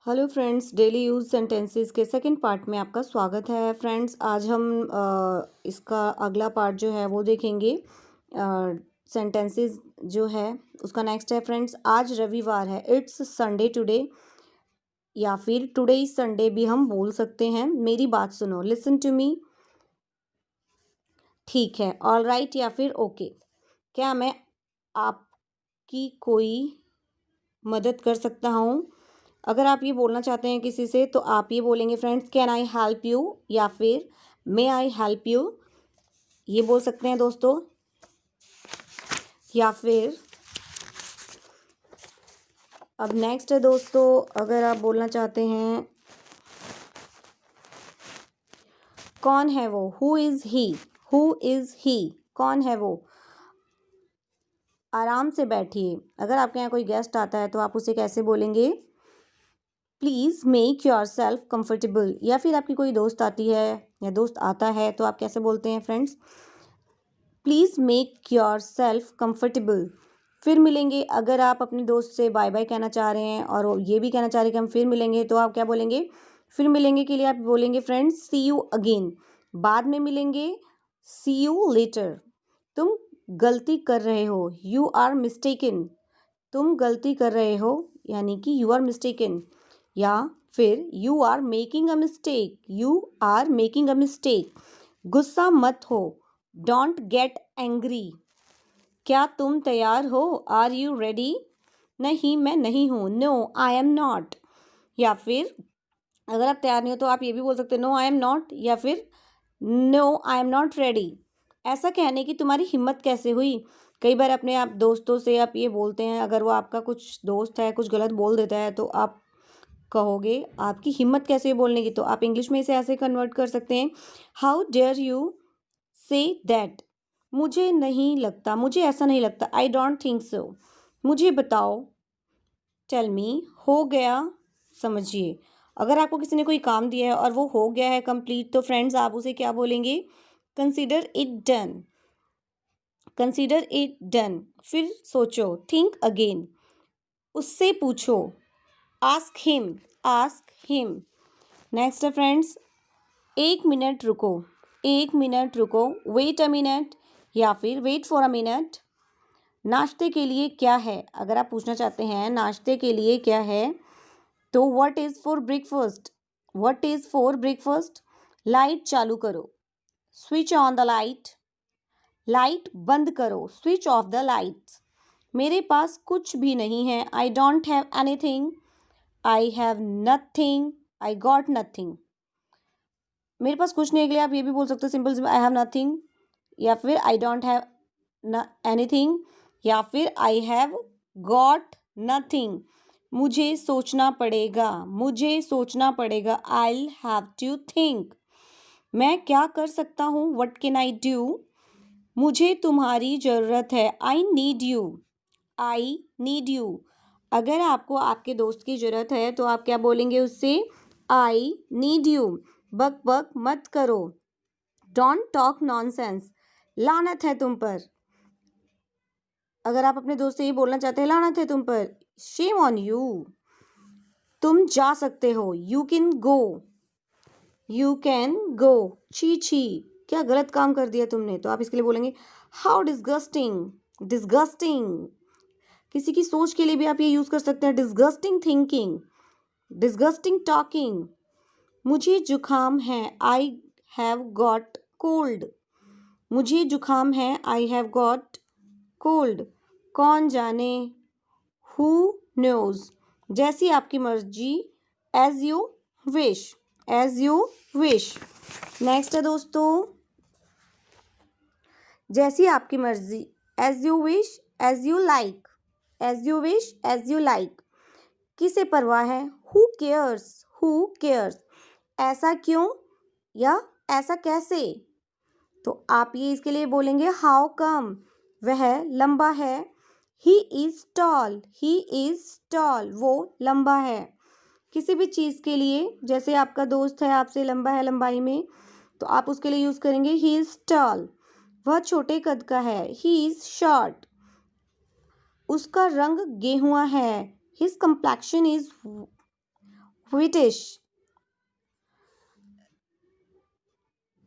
Hello friends, daily use sentences के second part में आपका स्वागत है। फ्रेंड्स, आज हम इसका अगला पार्ट जो है वो देखेंगे। सेंटेंसेस जो है उसका नेक्स्ट है। फ्रेंड्स, आज रविवार है, इट्स संडे टुडे, या फिर टुडे इज संडे भी हम बोल सकते हैं। मेरी बात सुनो, लिसन टू मी। ठीक है, ऑल राइट, या फिर ओके। क्या मैं आपकी कोई मदद कर सकता हूँ? अगर आप ये बोलना चाहते हैं किसी से तो आप ये बोलेंगे friends, can I help you, या फिर मे आई हेल्प यू, ये बोल सकते हैं दोस्तों। या फिर अब नेक्स्ट है दोस्तों, अगर आप बोलना चाहते हैं कौन है वो, who is he, who is he, कौन है वो। आराम से बैठिए। अगर आपके यहाँ कोई गेस्ट आता है तो आप उसे कैसे बोलेंगे? Please make your self comfortable. या फिर आपकी कोई दोस्त आती है या दोस्त आता है तो आप कैसे बोलते हैं friends? Please make your self comfortable. फिर मिलेंगे। अगर आप अपने दोस्त से बाय बाय कहना चाह रहे हैं और वो ये भी कहना चाह रहे हैं कि हम फिर मिलेंगे, तो आप क्या बोलेंगे? फिर मिलेंगे के लिए आप बोलेंगे फ्रेंड्स, सी यू अगेन। बाद में मिलेंगे, सी यू लेटर। तुम गलती कर रहे हो, यू आर मिस्टेकन। तुम गलती कर रहे हो यानी कि यू आर मिस्टेकन। या फिर you are making a mistake, you are making a mistake. गुस्सा मत हो, डोंट गेट एंग्री। क्या तुम तैयार हो, आर यू रेडी? नहीं, मैं नहीं हूँ, नो आई एम नॉट। या फिर अगर आप तैयार नहीं हो तो आप ये भी बोल सकते हो, नो आई एम नॉट, या फिर no I am not ready. ऐसा कहने की तुम्हारी हिम्मत कैसे हुई? कई बार अपने आप दोस्तों से आप ये बोलते हैं, अगर वो आपका कुछ दोस्त है कुछ गलत बोल देता है तो आप कहोगे आपकी हिम्मत कैसे हुई बोलने की। तो आप इंग्लिश में इसे ऐसे कन्वर्ट कर सकते हैं, how dare you say that. मुझे नहीं लगता, मुझे ऐसा नहीं लगता, आई डोंट थिंक सो। मुझे बताओ, टेल मी। हो गया, समझिए। अगर आपको किसी ने कोई काम दिया है और वो हो गया है कंप्लीट, तो फ्रेंड्स आप उसे क्या बोलेंगे? Consider it done, consider it done. फिर सोचो, थिंक अगेन। उससे पूछो, ask him, ask him. Next है फ्रेंड्स, एक मिनट रुको, एक मिनट रुको, वेट अ मिनट, या फिर वेट फॉर अ मिनट। नाश्ते के लिए क्या है? अगर आप पूछना चाहते हैं नाश्ते के लिए क्या है, तो what is for breakfast, what is for breakfast. Light चालू करो, switch on the light. Light बंद करो, स्विच ऑफ द लाइट। मेरे पास कुछ भी नहीं है, I don't have anything, I have nothing, I got nothing. मेरे पास कुछ नहीं है के लिए आप ये भी बोल सकते हो simple simple, I have nothing, या फिर आई डोंट हैव एनीथिंग, या फिर आई हैव गॉट नथिंग। मुझे सोचना पड़ेगा, मुझे सोचना पड़ेगा, आई हैव टू थिंक। मैं क्या कर सकता हूँ, व्हाट कैन आई डू। मुझे तुम्हारी ज़रूरत है, I need you, I need you. अगर आपको आपके दोस्त की ज़रूरत है तो आप क्या बोलेंगे उससे? I need you. बक बक मत करो, डोंट टॉक नॉनसेंस। लानत है तुम पर। अगर आप अपने दोस्त से ये बोलना चाहते हैं, लानत है तुम पर, शेम ऑन यू। तुम जा सकते हो, you can go, you can go. छी छी, क्या गलत काम कर दिया तुमने, तो आप इसके लिए बोलेंगे, हाउ डिस्गस्टिंग, डिस्गस्टिंग। किसी की सोच के लिए भी आप ये यूज कर सकते हैं, डिस्गस्टिंग थिंकिंग, डिस्गस्टिंग टॉकिंग। मुझे जुकाम है, आई हैव गॉट कोल्ड। मुझे जुकाम है, आई हैव गॉट कोल्ड। कौन जाने, हु नोज। जैसी आपकी मर्जी, as you wish, as you wish. Next है दोस्तों, जैसी आपकी मर्जी, as you wish, as you like, as you wish, as you like. किसे परवाह है, हु केयर्स, हु केयर्स। ऐसा क्यों या ऐसा कैसे। तो आप ये इसके लिए बोलेंगे, हाउ कम। वह लंबा है, he is tall, he is tall, वो लंबा है। किसी भी चीज़ के लिए, जैसे आपका दोस्त है आपसे लंबा है लंबाई में, तो आप उसके लिए यूज़ करेंगे, ही इज टॉल। वह छोटे कद का है, ही इज शॉर्ट। उसका रंग गेहुआ है, हिज कंप्लेक्शन इज व्हिटिश।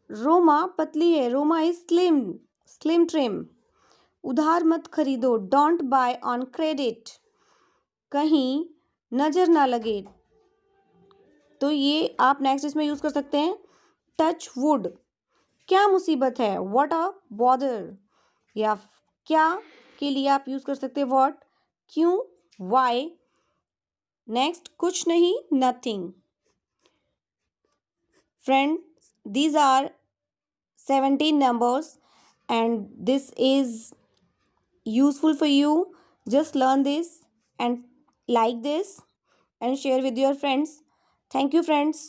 रोमा पतली है, Roma is slim, slim trim. उधार मत खरीदो, डोंट बाय ऑन क्रेडिट। कहीं नजर ना लगे, तो ये आप नेक्स्ट इसमें यूज कर सकते हैं टच वुड। क्या मुसीबत है, व्हाट अ बॉदर। या क्या के लिए आप यूज कर सकते हैं व्हाट, क्यों, व्हाई। नेक्स्ट कुछ नहीं, nothing. Friend, these are 17 numbers and this is useful for you. Just learn this and like this and share with your friends. Thank you, friends.